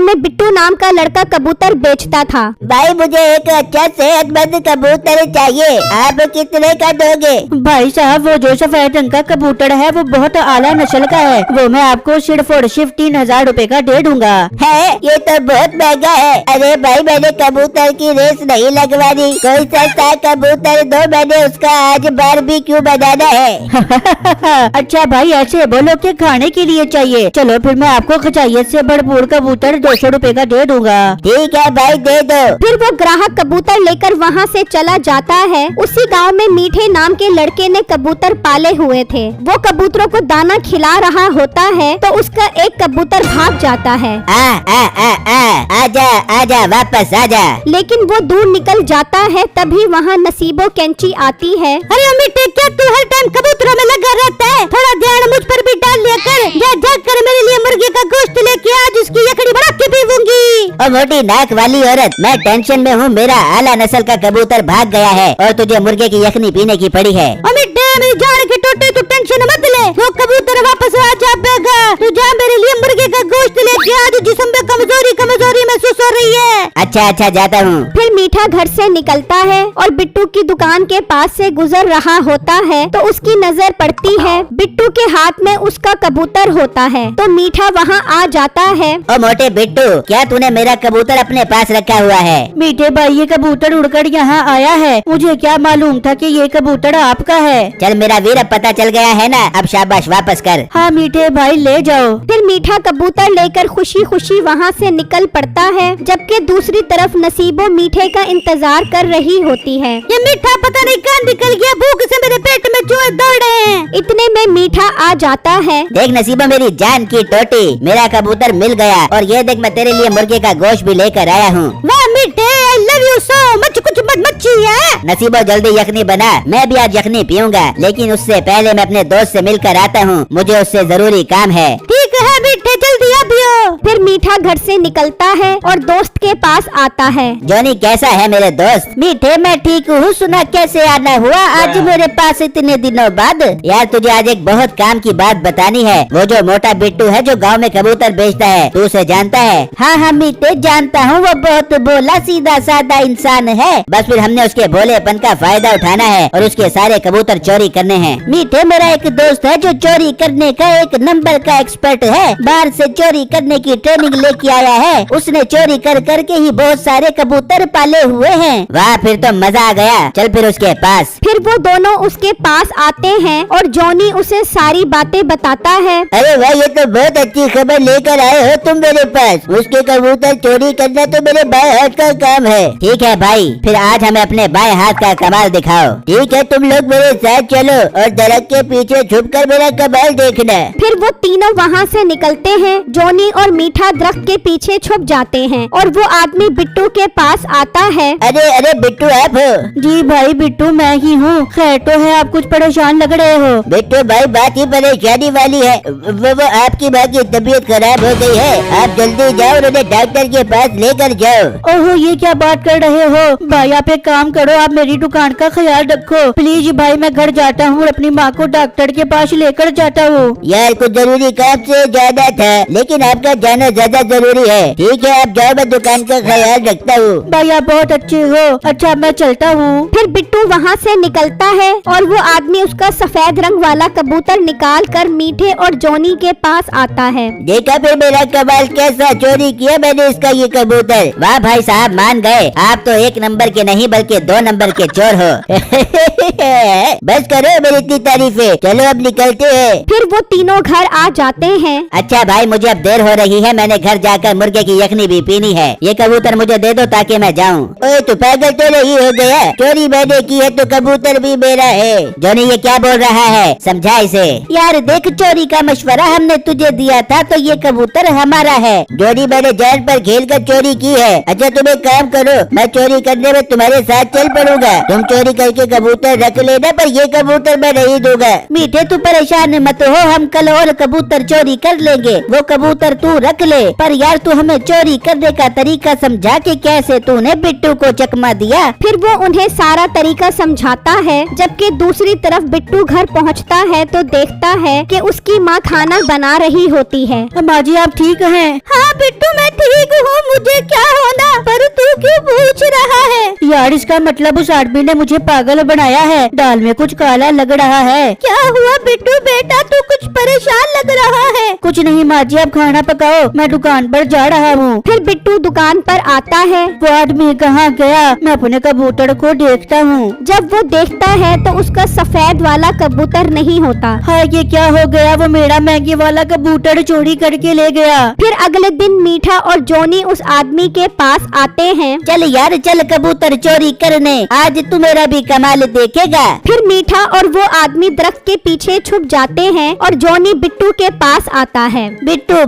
में बिट्टू नाम का लड़का कबूतर बेचता था। भाई मुझे एक अच्छा सेहतमंद कबूतर चाहिए, आप कितने का दोगे? भाई साहब वो जो सफेद रंग का कबूतर है वो बहुत आला नस्ल का है, वो मैं आपको सिर्फ और सिर्फ 3000 रूपए का दे दूंगा। है ये तो बहुत महंगा है। अरे भाई मैंने कबूतर की रेस नहीं लगवानी, कोई सस्ता कबूतर दो, मैंने उसका आज बारबेक्यू बनाना है। अच्छा भाई ऐसे बोलो कि खाने के लिए चाहिए, चलो फिर मैं आपको खचाइयत से भरपूर कबूतर 200 रूपए का दे दूंगा। ठीक है भाई दे दो। फिर वो ग्राहक कबूतर लेकर वहाँ से चला जाता है। उसी गांव में मीठे नाम के लड़के ने कबूतर पाले हुए थे। वो कबूतरों को दाना खिला रहा होता है तो उसका एक कबूतर भाग जाता है। आजा आजा वापस आजा। लेकिन वो दूर निकल जाता है, तभी वहाँ नसीबो कैंची आती है। अरे मीठे क्या तू हर टाइम कबूतरों में लगा रहता है, थोड़ा ध्यान मुझ पर भी डाल लिया कर। जा कर मेरे लिए मुर्गे का गोश्त लेके आज उसकी यखड़ी बना के पीऊंगी। और मोटी नाक वाली औरत, मैं टेंशन में हूँ, मेरा आला नस्ल का कबूतर भाग गया है और तुझे मुर्गे की यखनी पीने की पड़ी है। मेरी जान के टोटे तू टेंशन मत ले, वो कबूतर वापस आ जाएगा। तू जा मेरे लिए मुर्गे का गोश्त लेके आज, जिस्म में कमजोरी महसूस हो रही है। अच्छा जाता हूँ। फिर मीठा घर से निकलता है और बिट्टू की दुकान के पास से गुजर रहा होता है तो उसकी नजर पड़ती है बिट्टू के हाथ में उसका कबूतर होता है तो मीठा वहाँ आ जाता है। ओ मोटे बिट्टू, क्या तूने मेरा कबूतर अपने पास रखा हुआ है? मीठे भाई ये कबूतर उड़कर यहाँ आया है, मुझे क्या मालूम था कि ये कबूतर आपका है। चल मेरा वीर अब पता चल गया है ना, अब शाबाश वापस कर। हाँ मीठे भाई ले जाओ। फिर मीठा कबूतर लेकर खुशी खुशी वहाँ से निकल पड़ता है, जबकि दूसरी तरफ नसीबो मीठे का इंतजार कर रही होती है। ये मीठा पता नहीं कहाँ निकल गया, भूख से मेरे पेट में चूहे दौड़ रहे हैं। इतने में मीठा आ जाता है। देख नसीबो मेरी जान की टोटी, मेरा कबूतर मिल गया और ये देख मैं तेरे लिए मुर्गे का गोश्त भी लेकर आया हूँ। वाह मीठे, I love you so much. कुछ मच्छी है नसीबो जल्दी यखनी बना, मैं भी आज यखनी पीऊंगा, लेकिन उससे पहले मैं अपने दोस्त से मिलकर आता हूँ, मुझे उससे जरूरी काम है। ठीक है मीठे जल्दी आ पियो। फिर मीठा घर से निकलता है और दोस्त के पास आता है। जॉनी कैसा है मेरे दोस्त? मीठे मैं ठीक हूँ, सुना कैसे आना हुआ आज मेरे पास इतने दिनों बाद? यार तुझे आज एक बहुत काम की बात बतानी है। वो जो मोटा बिट्टू है जो गांव में कबूतर बेचता है, तू उसे जानता है? हाँ मीठे जानता हूँ, वो बहुत भोला सीधा साधा इंसान है। बस फिर हमने उसके भोलेपन का फायदा उठाना है और उसके सारे कबूतर चोरी करने हैं। मीठे मेरा एक दोस्त है जो चोरी करने का एक नंबर का एक्सपर्ट है, बाहर से चोरी करने की ट्रेनिंग लेके आया है। उसने चोरी कर करके ही बहुत सारे कबूतर पाले हुए हैं। वाह फिर तो मजा आ गया, चल फिर उसके पास। फिर वो दोनों उसके पास आते हैं और जॉनी उसे सारी बातें बताता है। अरे भाई ये तो बहुत अच्छी खबर लेकर आए हो तुम मेरे पास, उसके कबूतर चोरी करना तो मेरे बाएं हाथ का काम है। ठीक है भाई, फिर आज हमें अपने बाएं हाथ का कमाल दिखाओ। ठीक है तुम लोग मेरे साथ चलो और दरख्त के पीछे छुपकर मेरा कमाल देखना। फिर वो तीनों वहाँ से निकलते हैं। जॉनी और मीठा दरख्त के पीछे छुप जाते हैं और वो आदमी बिट्टू के पास आता है। अरे बिट्टू आप हो? जी भाई बिट्टू मैं ही हूँ। खैर तो है, आप कुछ परेशान लग रहे हो? बिट्टू भाई बात ही परेशानी वाली है, वो आपकी माँ की तबीयत खराब हो गई है, आप जल्दी जाओ और उन्हें डॉक्टर के पास लेकर जाओ। ओहो ये क्या बात कर रहे हो भाई, आप एक काम करो, आप मेरी दुकान का ख्याल रखो प्लीज भाई। मैं घर जाता हूँ, अपनी माँ को डॉक्टर के पास लेकर जाता हूँ। यार कुछ जरूरी काम से जाना था, लेकिन आपका जाना ज्यादा जरूरी है। ठीक है आप जाओ, मैं दुकान का ख्याल रखता हूँ। भाई आप बहुत अच्छे हो। अच्छा मैं चलता हूँ। फिर बिट्टू वहाँ से निकलता है और वो आदमी उसका सफेद रंग वाला कबूतर निकाल कर मीठे और जॉनी के पास आता है। देखा फिर मेरा कमाल कैसा, चोरी किया मैंने इसका ये कबूतर। वाह भाई साहब मान गए, आप तो 1 नंबर के नहीं बल्कि 2 नंबर के चोर हो। बस करो मेरी इतनी तारीफें, चलो अब निकलते हैं। फिर वो तीनों घर आ जाते हैं। अच्छा भाई मुझे अब देर हो रही है, मैंने घर जाकर मुर्गे की यखनी भी पीनी है। ये कबूतर मुझे दे दो ताकि मैं जाऊँ। ओए तू पागल तो नहीं हो गया? चोरी मैंने की है तो कबूतर भी मेरा है। जॉनी ये क्या बोल रहा है, समझा इसे। यार देख चोरी का मशवरा हमने तुझे दिया था तो ये कबूतर हमारा है। जॉनी मैंने जान पर खेल कर चोरी की है। अच्छा तुम एक काम करो, मैं चोरी करने में तुम्हारे साथ चल पड़ूंगा। तुम चोरी करके कबूतर रख लेना, पर ये कबूतर मैं नहीं दूंगा। मीठे तू परेशान मत हो, हम कल और कबूतर चोरी कर लेंगे, वो कबूतर तू रख ले। पर यार तू हमें चोरी करने का तरीका समझा कि कैसे तूने बिट्टू को चकमा दिया। फिर वो उन्हें सारा तरीका समझाता है। जबकि दूसरी तरफ बिट्टू घर पहुंचता है तो देखता है कि उसकी माँ खाना बना रही होती है। माँ जी आप ठीक हैं? हाँ बिट्टू मैं ठीक यार इसका मतलब उस आदमी ने मुझे पागल बनाया है। दाल में कुछ काला लग रहा है। क्या हुआ बिट्टू बेटा, तू कुछ परेशान लग रहा है? कुछ नहीं माँ जी, आप खाना पकाओ, मैं दुकान पर जा रहा हूँ। फिर बिट्टू दुकान पर आता है। वो आदमी कहाँ गया? मैं अपने कबूतर को देखता हूँ। जब वो देखता है तो उसका सफेद वाला कबूतर नहीं होता। हाय ये क्या हो गया? वो मेरा महंगे वाला कबूतर चोरी करके ले गया। फिर अगले दिन मीठा और जॉनी उस आदमी के पास आते हैं। चल यार चल कबूतर चोरी करने, आज तू मेरा भी कमाल देखेगा। फिर मीठा और वो आदमी दरख्त के पीछे छुप जाते हैं और जॉनी बिट्टू के पास आता है। बिट्टू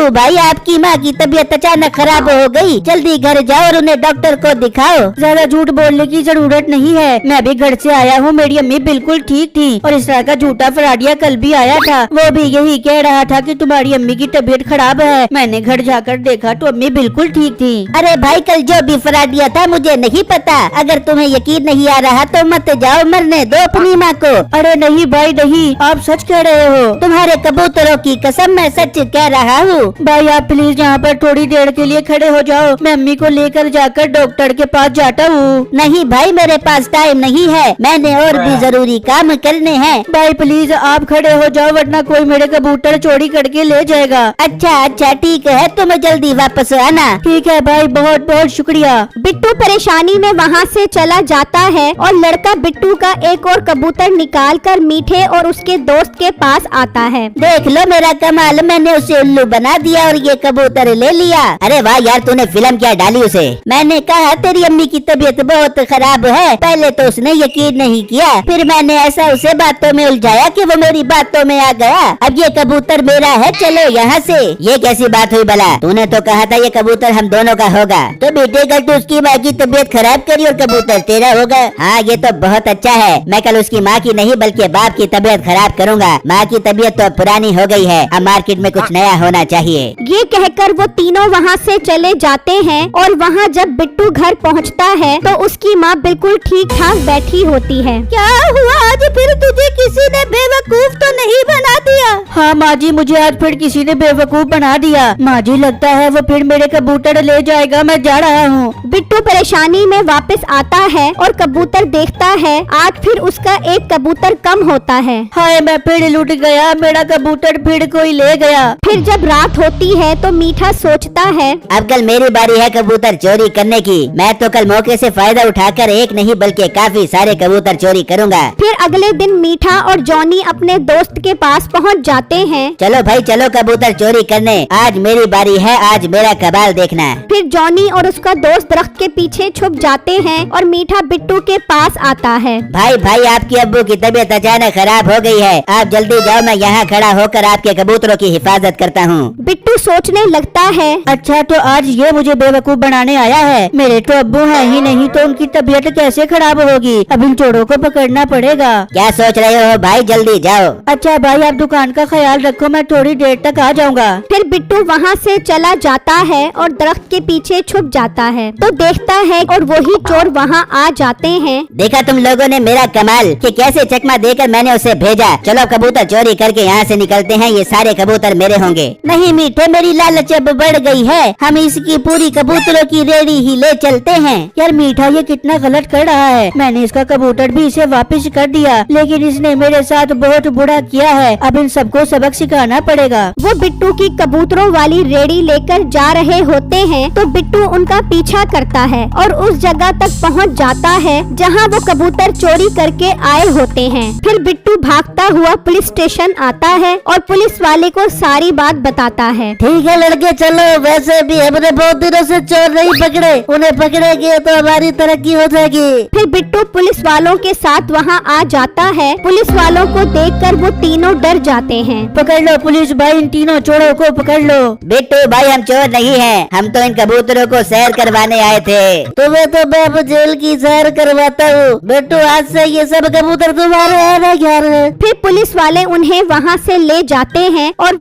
भाई आपकी माँ की तबीयत अचानक खराब हो गई, जल्दी घर जाओ और उन्हें डॉक्टर को दिखाओ। ज्यादा झूठ बोलने की जरूरत नहीं है, मैं अभी घर से आया हूँ, मेरी अम्मी बिल्कुल ठीक थी और इस तरह का झूठा फराडिया कल भी आया था, वो भी यही कह रहा था कि तुम्हारी अम्मी की तबीयत खराब है। मैंने घर जाकर देखा तो अम्मी बिल्कुल ठीक थी। अरे भाई कल जो भी फराडिया था मुझे नहीं पता, अगर तुम्हें यकीन नहीं आ रहा तो मत जाओ, मरने दो अपनी माँ को। अरे नहीं भाई नहीं, आप सच कह रहे हो। तुम्हारे कबूतरों की कसम मैं सच कह रहा हूँ। भाई आप प्लीज यहाँ पर थोड़ी देर के लिए खड़े हो जाओ, मैं अम्मी को लेकर जाकर डॉक्टर के पास जाता हूँ। नहीं भाई मेरे पास टाइम नहीं है, मैंने और भी जरूरी काम करने हैं। भाई प्लीज आप खड़े हो जाओ वरना कोई मेरे कबूतर चोरी करके ले जाएगा। अच्छा ठीक है, तुम जल्दी वापस आना। ठीक है भाई, बहुत बहुत शुक्रिया। बिट्टू परेशानी में वहाँ से चला जाता है और लड़का बिट्टू का एक और कबूतर निकालकर मीठे और उसके दोस्त के पास आता है। देख लो मेरा कमाल, मैंने उसे उल्लू बना दिया और ये कबूतर ले लिया। अरे वाह यार, तूने फिल्म क्या डाली उसे। मैंने कहा तेरी अम्मी की तबीयत बहुत खराब है, पहले तो उसने यकीन नहीं किया, फिर मैंने ऐसा उसे बातों में उलझाया कि वो मेरी बातों में आ गया। अब ये कबूतर मेरा है, चलो यहाँ से। ये कैसी बात हुई भला? तूने तो कहा था ये कबूतर हम दोनों का होगा। तो बेटे कल तू उसकी माँ की तबीयत खराब करी और कबूतर तेरा होगा। हाँ ये तो बहुत अच्छा है, मैं कल उसकी माँ की नहीं बल्कि बाप की तबीयत खराब करूँगा। माँ की तबीयत तो पुरानी हो गई है, अब मार्केट में कुछ नया होना चाहिए। ये कहकर वो तीनों वहाँ से चले जाते हैं और वहाँ जब बिट्टू घर पहुँचता है तो उसकी माँ बिल्कुल ठीक ठाक बैठी होती है। क्या हुआ आज फिर तुझे किसी ने बेवकूफ तो नहीं बना दिया? हाँ माँ जी, मुझे आज फिर किसी ने बेवकूफ बना दिया। माँ जी लगता है वो फिर मेरे कबूतर ले जाएगा, मैं जा रहा हूँ। बिट्टू परेशानी में वापस आता है और कबूतर देखता है, आज फिर उसका एक कबूतर कम होता है। हाय मैं फिर लूट गया, मेरा कबूतर फिर कोई ले गया। फिर जब रात होती है तो मीठा सोचता है अब कल मेरी बारी है कबूतर चोरी करने की। मैं तो कल मौके से फायदा उठाकर एक नहीं बल्कि काफी सारे कबूतर चोरी करूंगा। फिर अगले दिन मीठा और जॉनी अपने दोस्त के पास पहुंच जाते हैं। चलो भाई चलो कबूतर चोरी करने, आज मेरी बारी है, आज मेरा कमाल देखना। फिर जॉनी और उसका दोस्त दरख्त के पीछे छुप जाते हैं और मीठा बिट्टू के पास आता है। भाई आपकी अब्बू की तबीयत अचानक खराब हो गई है, आप जल्दी जाओ, मैं यहाँ खड़ा होकर आपके कबूतरों की हिफाजत करता हूँ। बिट्टू सोचने लगता है, अच्छा तो आज ये मुझे बेवकूफ बनाने आया है। मेरे तो अब्बू हैं ही नहीं तो उनकी तबीयत कैसे खराब होगी। अब इन चोरों को पकड़ना पड़ेगा। क्या सोच रहे हो भाई, जल्दी जाओ। अच्छा भाई आप दुकान का ख्याल रखो, मैं थोड़ी देर तक आ जाऊंगा। फिर बिट्टू वहाँ से चला जाता है और दरख्त के पीछे छुप जाता है तो देखता है और वही चोर वहाँ आ जाते हैं। देखा तुम लोगों ने मेरा कमाल कि कैसे चकमा देकर मैंने उसे भेजा। चलो कबूतर चोरी करके यहाँ से निकलते हैं, ये सारे कबूतर मेरे होंगे। नहीं मीठे, मेरी लालच अब बढ़ गई है, हम इसकी पूरी कबूतरों की रेडी ही ले चलते हैं। यार मीठा ये कितना गलत कर रहा है, मैंने इसका कबूतर भी इसे वापस कर दिया लेकिन इसने मेरे साथ बहुत बुरा किया है, अब इन सबको सबक सिखाना पड़ेगा। वो बिट्टू की कबूतरों वाली रेडी लेकर जा रहे होते हैं तो बिट्टू उनका पीछा करता है और उस जगह तक पहुंच जाता है जहां वो कबूतर चोरी करके आए होते हैं। फिर बिट्टू भागता हुआ पुलिस स्टेशन आता है और पुलिस वाले को सारी बात बताता है। ठीक है लड़के चलो, वैसे भी हमने बहुत दिनों से चोर नहीं पकड़े, उन्हें पकड़ेंगे तो हमारी तरक्की हो जाएगी। फिर बिट्टू पुलिस वालों के साथ वहां आ जाता है। पुलिस वालों को देखकर वो तीनों डर जाते हैं। पकड़ लो पुलिस भाई, इन तीनों चोरों को पकड़ लो। बिट्टू भाई हम चोर नहीं हैं, हम तो इन कबूतरों को सैर करवाने आए थे। तुम्हें तो मैं अब जेल की सैर करवाता हूँ। बिट्टू आज से ये सब कबूतर तुम्हारे है ना यार। फिर पुलिस वाले उन्हें वहाँ से ले जाते हैं और